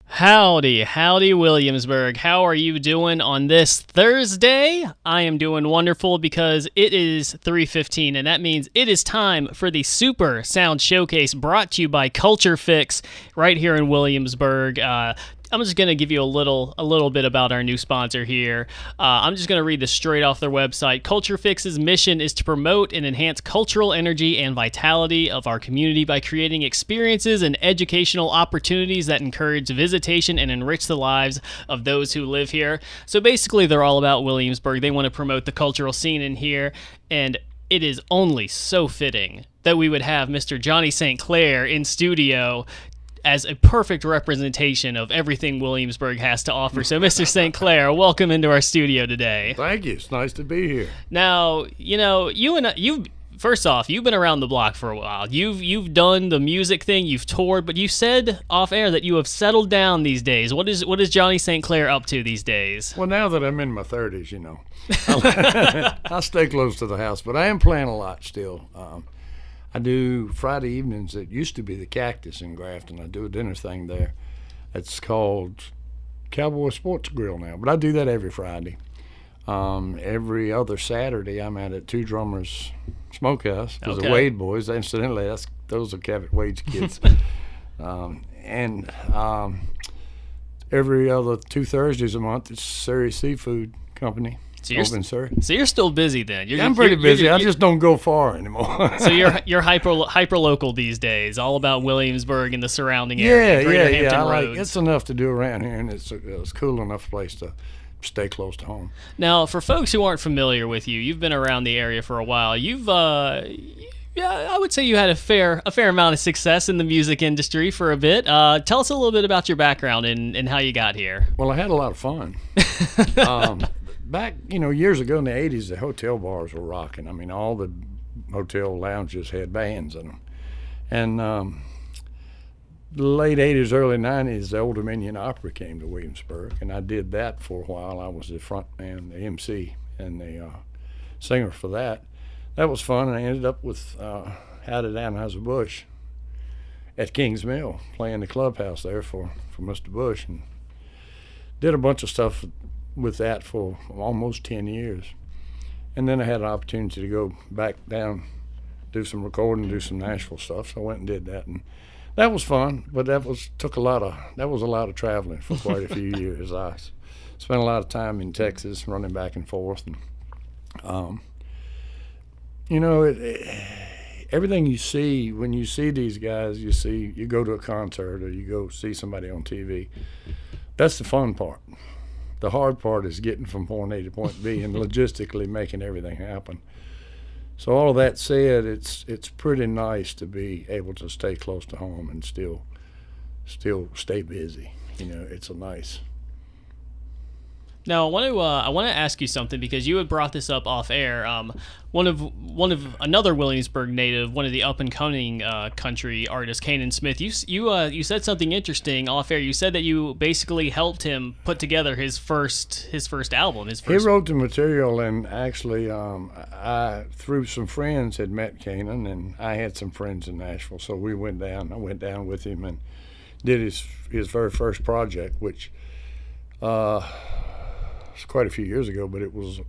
Howdy, Williamsburg. How are you doing on this Thursday? I am doing wonderful because it is 3:15, and that means it is time for the Super Sound Showcase brought to you by Culture Fix right here in Williamsburg. I'm just going to give you a little bit about our new sponsor here. I'm just going to read this straight off their website. Culture Fix's mission is to promote and enhance cultural energy and vitality of our community by creating experiences and educational opportunities that encourage visitation and enrich the lives of those who live here. So basically, they're all about Williamsburg. They want to promote the cultural scene in here, and it is only so fitting that we would have Mr. Johnny St. Clair in studio as a perfect representation of everything Williamsburg has to offer. So, Mr. St. Clair, welcome into our studio today. Thank you. It's nice to be here. Now, you've first off, you've been around the block for a while. You've done the music thing, you've toured, but you said off air that you have settled down these days. What is Johnny St. Clair up to these days? Well, now that I'm in my 30s, I stay close to the house, but I am playing a lot still. I do Friday evenings. It used to be the Cactus in Grafton. I do a dinner thing there. It's called Cowboy Sports Grill now, but I do that every Friday. Every other Saturday, I'm at Two Drummers Smokehouse. Because the Wade boys, incidentally, those are Cabot Wade's kids. And every other two Thursdays a month, it's Surrey Seafood Company. So you're still busy then. I'm pretty busy. I just don't go far anymore. So you're hyper local these days, all about Williamsburg and the surrounding area. Yeah. It's enough to do around here, and it's a cool enough place to stay close to home. Now, for folks who aren't familiar with you, you've been around the area for a while. You've I would say you had a fair amount of success in the music industry for a bit. Tell us a little bit about your background and how you got here. Well, I had a lot of fun. Back, years ago in the 80s, the hotel bars were rocking. I mean, all the hotel lounges had bands in them. And the late 80s, early 90s, the Old Dominion Opera came to Williamsburg, and I did that for a while. I was the front man, the MC, and the singer for that. That was fun, and I ended up with Howdy Anheuser-Busch at Kings Mill, playing the clubhouse there for Mr. Bush, and did a bunch of stuff with that for almost 10 years. And then I had an opportunity to go back down, do some recording, do some Nashville stuff. So I went and did that, and that was fun. But that was a lot of traveling for quite a few years. I spent a lot of time in Texas, running back and forth, and everything you see when you see these guys, you go to a concert or you go see somebody on TV. That's the fun part. The hard part is getting from point A to point B and logistically making everything happen. So all of that said, it's pretty nice to be able to stay close to home and still stay busy. It's a nice. Now, I want to ask you something because you had brought this up off air. One of another Williamsburg native, one of the up and coming country artists, Kanan Smith. You said something interesting off air. You said that you basically helped him put together his first album. He wrote the material, and actually, I through some friends had met Kanan, and I had some friends in Nashville, so we went down. I went down with him and did his very first project, which. It's quite a few years ago, but it was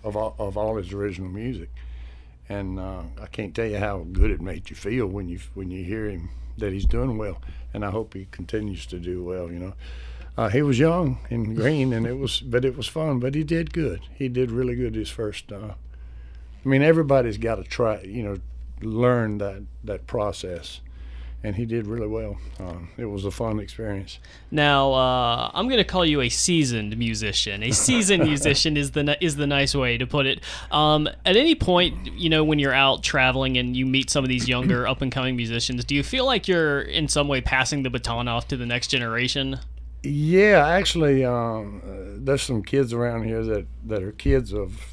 of all his original music, and I can't tell you how good it made you feel when you hear him that he's doing well, and I hope he continues to do well. He was young and green, and it was fun, but he did good. He did really good his first. Everybody's got to try, learn that process. And he did really well. It was a fun experience. Now, I'm going to call you a seasoned musician. A seasoned musician is the nice way to put it. At any point, when you're out traveling and you meet some of these younger up-and-coming musicians, do you feel like you're in some way passing the baton off to the next generation? Yeah, actually, there's some kids around here that are kids of.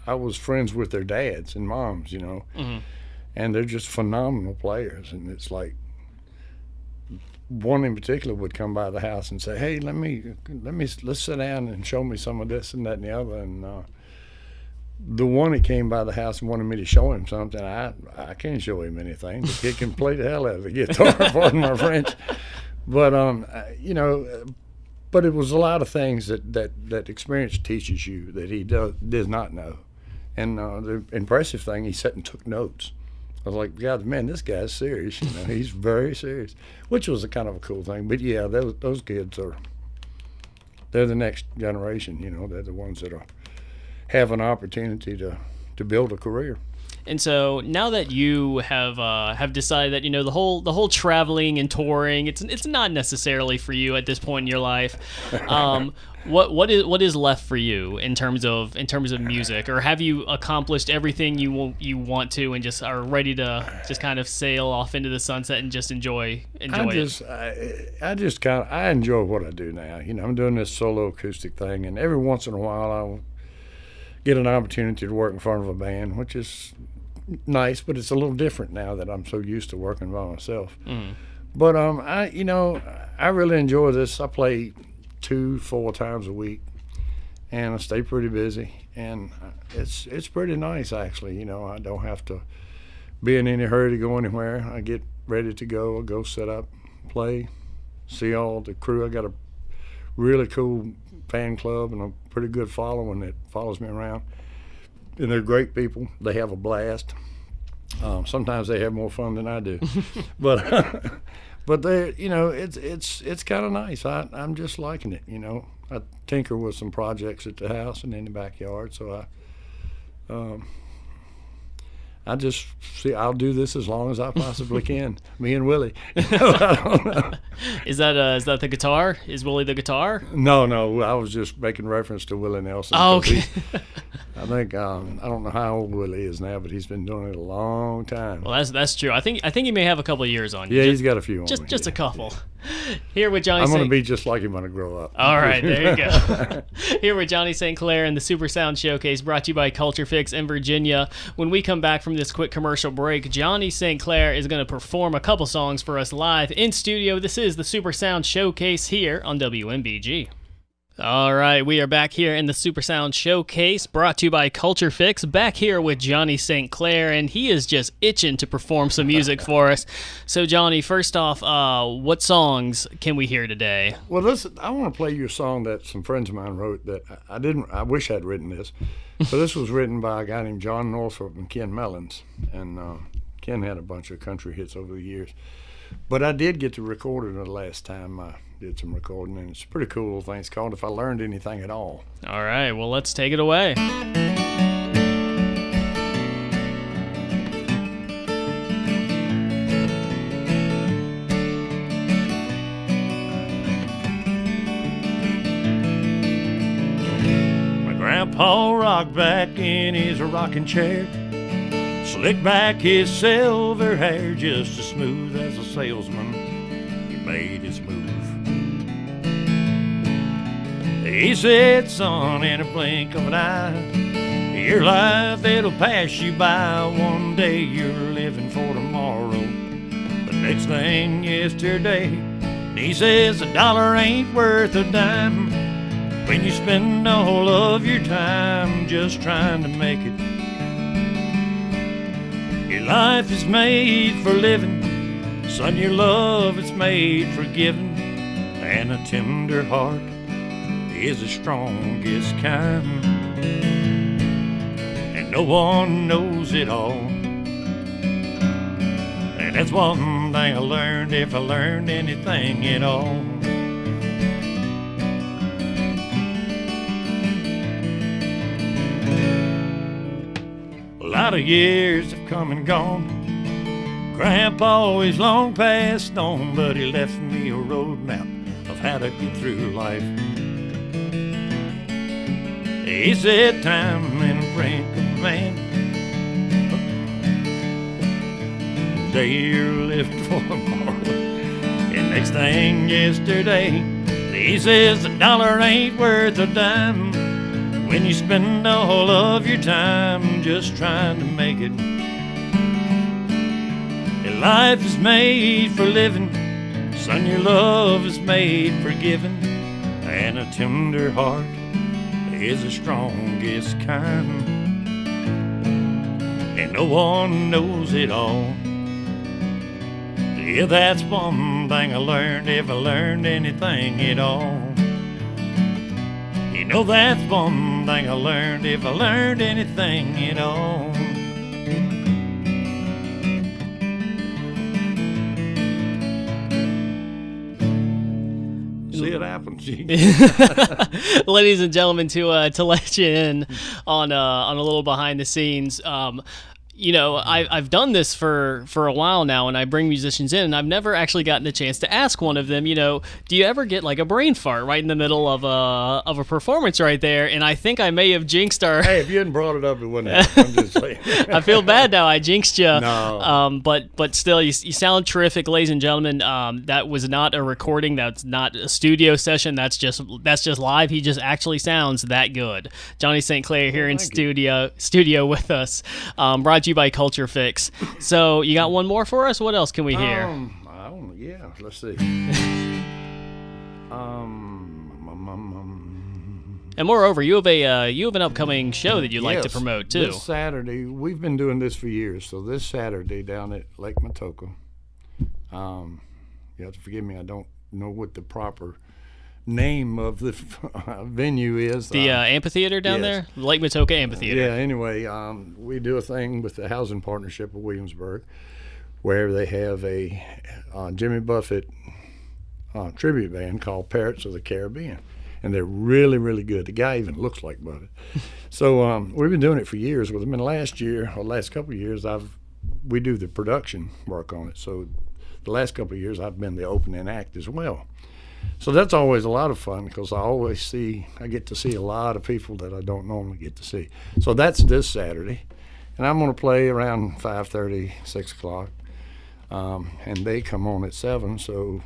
I was friends with their dads and moms, Mm-hmm. And they're just phenomenal players. And it's like one in particular would come by the house and say, "Hey, let's sit down and show me some of this and that and the other." And the one that came by the house and wanted me to show him something, I can't show him anything. The kid can play the hell out of the guitar, pardon my French. But you know, but it was a lot of things that experience teaches you that he does not know. And the impressive thing, he sat and took notes. I was like, God, man, this guy's serious. You know, he's very serious, which was a kind of a cool thing. But yeah, those kids they're the next generation. You know, they're the ones that have an opportunity to build a career. And so now that you have decided that, you know, the whole traveling and touring, it's not necessarily for you at this point in your life. What is left for you in terms of music, or have you accomplished everything you want to and just are ready to just kind of sail off into the sunset and just enjoy it? I enjoy what I do now. You know, I'm doing this solo acoustic thing, and every once in a while I'll get an opportunity to work in front of a band, which is nice, but it's a little different now that I'm so used to working by myself. But I really enjoy this. I play 2-4 times a week, and I stay pretty busy, and it's pretty nice actually. You know, I don't have to be in any hurry to go anywhere. I get ready to go. I'll go set up, play, see all the crew. I got a really cool fan club and a pretty good following that follows me around, and they're great people. They have a blast. Sometimes they have more fun than I do, but they, you know, it's kind of nice. I'm just liking it. You know, I tinker with some projects at the house and in the backyard, so I just see I'll do this as long as I possibly can. Me and Willie. I don't know. Is that the guitar? Is Willie the guitar? No, I was just making reference to Willie Nelson. Oh, okay. I think I don't know how old Willie is now, but he's been doing it a long time. Well, that's true. I think he may have a couple of years on you. Yeah, he's got a few on just me. Just a couple. Here with Johnny. I'm going to be just like him when I grow up. All right, there you go. Here with Johnny St. Clair and the Super Sound Showcase, brought to you by Culture Fix in Virginia. When we come back from this quick commercial break, Johnny St. Clair is going to perform a couple songs for us live in studio. This is the Super Sound Showcase here on WMBG. All right, we are back here in the Super Sound Showcase, brought to you by Culture Fix, back here with Johnny St. Clair, and he is just itching to perform some music for us. So, Johnny, first off, what songs can we hear today? Well, I want to play you a song that some friends of mine wrote that I wish I'd written this. So this was written by a guy named John Northrop and Ken Mellons, and Ken had a bunch of country hits over the years. But I did get to record it the last time I did some recording, and it's a pretty cool little thing. It's called If I Learned Anything at All. All right, well, let's take it away. My grandpa rocked back in his rocking chair, slicked back his silver hair just as smooth as a salesman. He made his move. He said, son, in a blink of an eye, your life, it'll pass you by. One day you're living for tomorrow, the next thing yesterday. And he says, a dollar ain't worth a dime when you spend all of your time just trying to make it. Your life is made for living, son, your love is made for giving, and a tender heart is the strongest kind, and no one knows it all. And that's one thing I learned, if I learned anything at all. A lot of years have come and gone. Grandpa is long passed on, but he left me a roadmap of how to get through life. He said, time in a brink of a man, today you're living for tomorrow, and next thing yesterday. He says, a dollar ain't worth a dime when you spend all of your time just trying to make it. Your life is made for living, son, your love is made for giving, and a tender heart is the strongest kind, and no one knows it all. Yeah, that's one thing I learned, if I learned anything at all. You know, that's one thing I learned, if I learned anything at all. See, it happens. Ladies and gentlemen, to let you in on a little behind the scenes. You know, I've done this for a while now, and I bring musicians in, and I've never actually gotten the chance to ask one of them, you know, do you ever get like a brain fart right in the middle of a performance right there? And I think I may have jinxed our. Hey, if you hadn't brought it up, it wouldn't happen. I'm just saying. I feel bad now. I jinxed you. No. But still, you sound terrific, ladies and gentlemen. That was not a recording. That's not a studio session. That's just live. He just actually sounds that good. Johnny St. Clair here in studio with us. Brought to you by Culture Fix. So you got one more for us? What else can we hear? Yeah, let's see. And moreover, you have an upcoming show that you'd like to promote too. This Saturday, we've been doing this for years. So this Saturday down at Lake Matoka, you have to forgive me, I don't know what the proper name of the venue is. The amphitheater down there? Lake Matoka Amphitheater. Yeah, anyway, we do a thing with the Housing Partnership of Williamsburg where they have a Jimmy Buffett tribute band called Parrots of the Caribbean. And they're really, really good. The guy even looks like Buffett. So we've been doing it for years with them. And last couple of years, we do the production work on it. So the last couple of years, I've been the opening act as well. So that's always a lot of fun because I get to see a lot of people that I don't normally get to see. So that's this Saturday. And I'm going to play around 5:30, 6 o'clock. And they come on at 7. So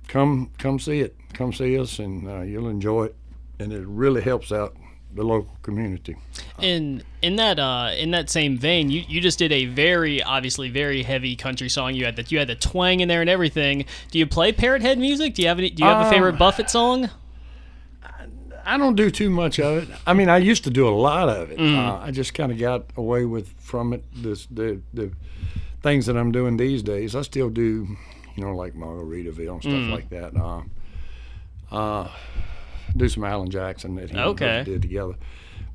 come see it. Come see us, and you'll enjoy it. And it really helps out the local community. In that same vein, you just did a obviously very heavy country song. You had the twang in there and everything. Do you play Parrot Head music? Do you have a favorite Buffett song? I don't do too much of it. I mean, I used to do a lot of it. I just kind of got away from it. The things that I'm doing these days, I still do, like Margaritaville and stuff like that. Do some Alan Jackson that he and Buffett did together.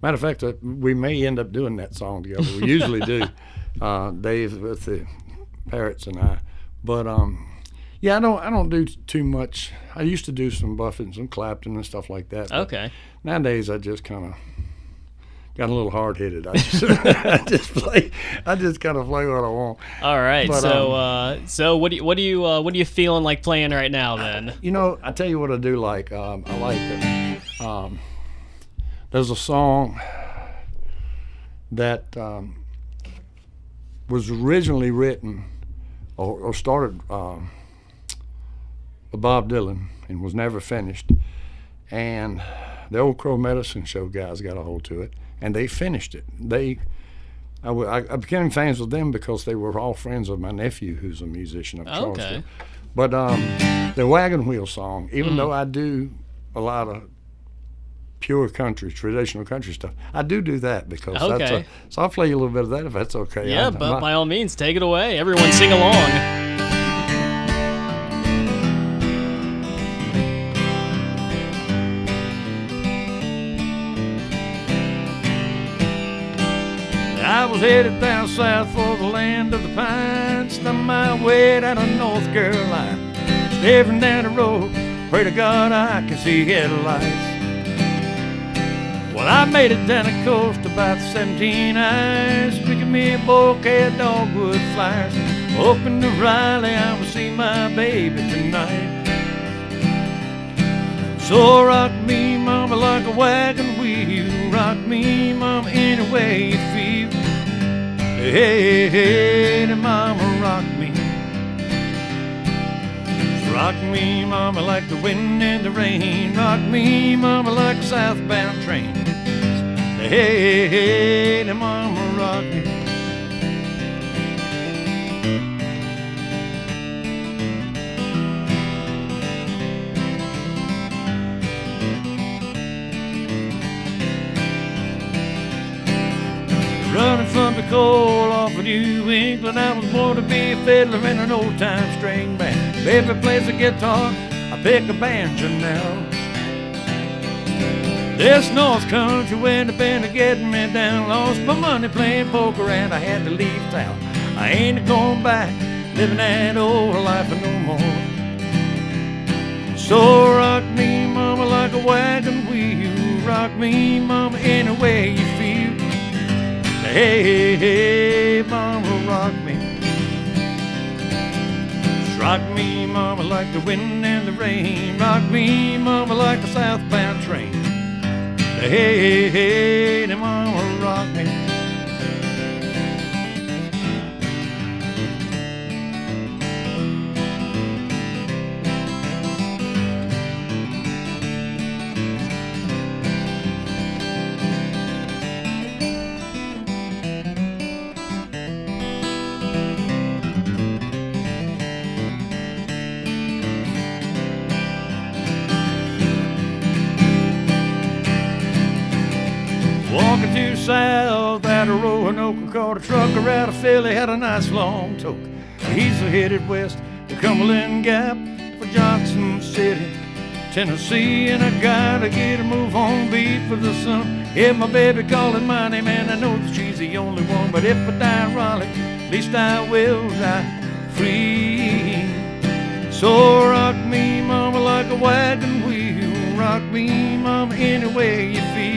Matter of fact, we may end up doing that song together. We usually do. Dave with the Parrots and I. But I don't do too much. I used to do some Buffett and some Clapton and stuff like that. Okay. Nowadays, I just kind of got a little hard-headed. I just kind of play what I want. All right. But, so what are you feeling like playing right now then? I tell you what I do like. I like it. There's a song that was originally written or started by Bob Dylan and was never finished, and the Old Crow Medicine Show guys got a hold to it, and they finished it. I became fans with them because they were all friends of my nephew, who's a musician of Charleston. Okay. But the Wagon Wheel song, even though I do a lot of pure country, traditional country stuff, I do that because so I'll play you a little bit of that if that's okay. Yeah, but by all means, take it away. Everyone sing along. I was headed down south for the land of the pines, on my way down to North Carolina. Staring down the road, pray to God I can see headlights. Well, I made it down the coast about 17 hours, picking me a bouquet of dogwood flowers, hoping to Riley I will see my baby tonight. So rock me, mama, like a wagon wheel. Rock me, mama, any way you feel. Hey, hey, mama, rock me. Rock me, mama, like the wind and the rain. Rock me, mama, like a southbound train. Hey, hey, mama, rock me. Running from the cold off of New England, I was born to be a fiddler in an old-time string band. Baby plays the guitar, I pick a banjo now. This North Country wind up been getting me down. Lost my money playing poker and I had to leave town. I ain't going back, living that old life no more. So rock me, mama, like a wagon wheel. Rock me, mama, any way you feel. Hey, hey, hey, mama, rock me. Just rock me, mama, like the wind and the rain. Rock me, mama, like a southbound train. Hey, hey, hey, mama, rock me. Walking due south at a Roanoke, caught a trucker out of Philly, had a nice long toke. He's headed west to Cumberland Gap for Johnson City, Tennessee, and I gotta get a move home before the sun. If my baby calling my name, and I know that she's the only one, but if I die in Raleigh, at least I will die free. So rock me, mama, like a wagon wheel. Rock me, mama, any way you feel.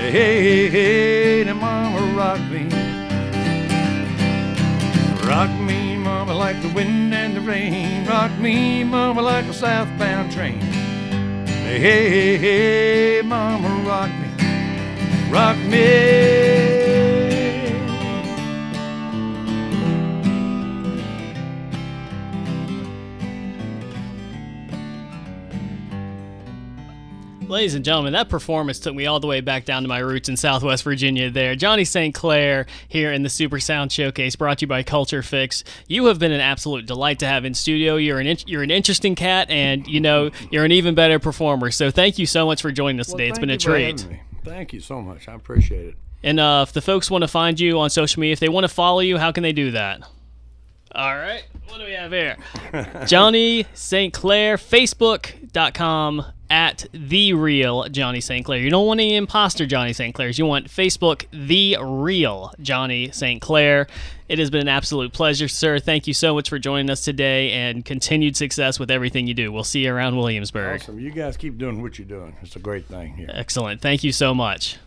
Hey, hey, hey, now mama, rock me. Rock me, mama, like the wind and the rain. Rock me, mama, like a southbound train. Hey, hey, hey, mama, rock me. Rock me. Ladies and gentlemen, that performance took me all the way back down to my roots in Southwest Virginia there. Johnny St. Clair here in the Super Sound Showcase, brought to you by Culture Fix. You have been an absolute delight to have in studio. You're an interesting cat, and, you know, you're an even better performer. So thank you so much for joining us today. It's been a treat. Thank you so much. I appreciate it. And if the folks want to find you on social media, if they want to follow you, how can they do that? All right. What do we have here? Johnny St. Clair, Facebook.com at The Real Johnny St. Clair. You don't want any imposter Johnny St. Clairs. You want Facebook, The Real Johnny St. Clair. It has been an absolute pleasure, sir. Thank you so much for joining us today, and continued success with everything you do. We'll see you around Williamsburg. Awesome. You guys keep doing what you're doing. It's a great thing here. Excellent. Thank you so much.